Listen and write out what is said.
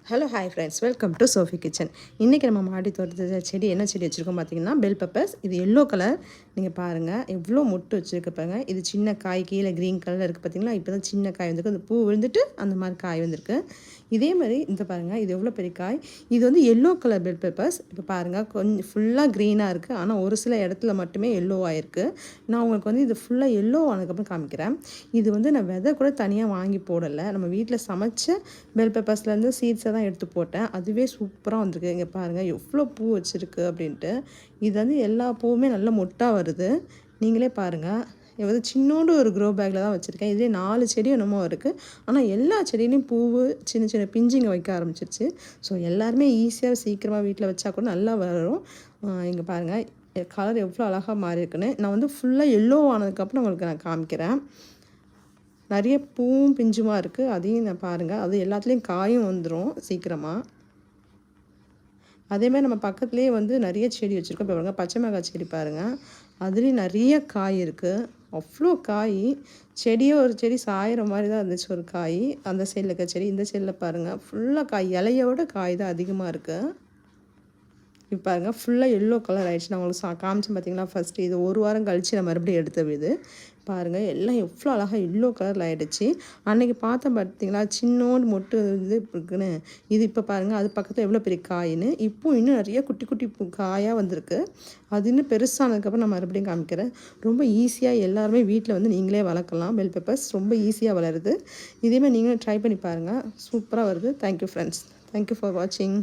Hello hi friends, welcome to Sophie kitchen. இன்றைக்கி நம்ம மாடி தோட்டத்தில் செடி என்ன செடி வச்சுருக்கோம் பார்த்தீங்கன்னா, பெல் பெப்பர்ஸ். இது எல்லோ கலர். நீங்கள் பாருங்கள் எவ்வளோ மொட்டு வச்சுருக்கு பாருங்க. இது சின்ன காய் கீழே க்ரீன் கலரில் இருக்குது பார்த்தீங்களா. இப்போ தான் சின்ன காய் வந்திருக்கு. அந்த பூ விழுந்துட்டு அந்த மாதிரி காய் வந்திருக்கு. இதே மாதிரி இந்த பாருங்கள், இது எவ்வளோ பெரிய காய். இது வந்து எல்லோ கலர் பெல் பெப்பர்ஸ். இப்போ பாருங்கள், கொஞ்சம் ஃபுல்லாக க்ரீனாக இருக்குது. ஆனால் ஒரு சில இடத்துல மட்டுமே எல்லோ ஆகிருக்கு. நான் உங்களுக்கு வந்து இது ஃபுல்லாக எல்லோ ஆனதுக்கப்புறம் காமிக்கிறேன். இது வந்து நான் விதை கூட தனியாக வாங்கி போடலை. நம்ம வீட்டில் சமைச்ச பெல் பெப்பர்ஸ்லேருந்து சீட்ஸை தான் எடுத்து போட்டேன். அதுவே சூப்பராக வந்திருக்கு. இங்கே பாருங்கள் எவ்வளோ பூ வச்சுருக்கு அப்படின்ட்டு. இது வந்து எல்லா பூவுமே நல்ல மொட்டாக வருது. நீங்களே பாருங்கள். இது வந்து சின்னோண்டு ஒரு க்ரோ பேக்கில் தான் வச்சுருக்கேன். இதே 4 செடி என்னமோ இருக்குது. ஆனால் எல்லா செடியிலையும் பூவு சின்ன சின்ன பிஞ்சிங்க வைக்க ஆரம்பிச்சிருச்சு. ஸோ எல்லாருமே ஈஸியாக சீக்கிரமாக வீட்டில் வச்சா கூட நல்லா வரும். இங்கே பாருங்கள் கலர் எவ்வளோ அழகாக மாறி இருக்குன்னு. நான் வந்து ஃபுல்லாக எல்லோ ஆனதுக்கப்புறம் உங்களுக்கு நான் காமிக்கிறேன். நிறைய பூவும் பிஞ்சுமாக இருக்குது. அதையும் நான் பாருங்கள். அது எல்லாத்துலேயும் காயும் வந்துடும் சீக்கிரமாக. அதேமாதிரி நம்ம பக்கத்துலேயே வந்து நிறைய செடி வச்சுருக்கோம். இப்போ பாருங்கள், பச்சை மிளகாய் செடி பாருங்கள். அதுலேயும் நிறைய காய் இருக்குது. அவ்வளோ காய். செடியே ஒரு செடி சாயிற மாதிரி தான் இருந்துச்சு ஒரு காய். அந்த சைடில் இருக்க செடி, இந்த சைடில் பாருங்கள் ஃபுல்லாக காய். இலையோட காய் தான் அதிகமாக இருக்குது. இப்போ பாருங்கள் ஃபுல்லாக எல்லோ கலர் ஆகிடுச்சு. நான் உங்களுக்கு காமிச்சேன் பார்த்தீங்களா ஃபஸ்ட்டு. இது ஒரு வாரம் கழித்து நான் மறுபடியும் எடுத்த இது பாருங்கள். எல்லாம் எவ்வளோ அழகாக எல்லோ கலரில் ஆகிடுச்சு. அன்றைக்கி பார்த்தேன் பார்த்தீங்களா, சின்னோண்டு மொட்டு இது இருக்குன்னு. இது இப்போ பாருங்கள், அது பக்கத்தில் எவ்வளோ பெரிய காயின்னு. இப்போ இன்னும் நிறைய குட்டி குட்டி காயாக வந்திருக்கு. அது இன்னும் பெருசானதுக்கப்புறம் நான் மறுபடியும் காமிக்கிறேன். ரொம்ப ஈஸியாக எல்லாருமே வீட்டில் வந்து நீங்களே வளர்க்கலாம். பெல் பெப்பர்ஸ் ரொம்ப ஈஸியாக வளருது. இதேமாதிரி நீங்களும் ட்ரை பண்ணி பாருங்கள். சூப்பராக வருது. Thank you friends. தேங்க்யூ ஃபார் வாட்சிங்.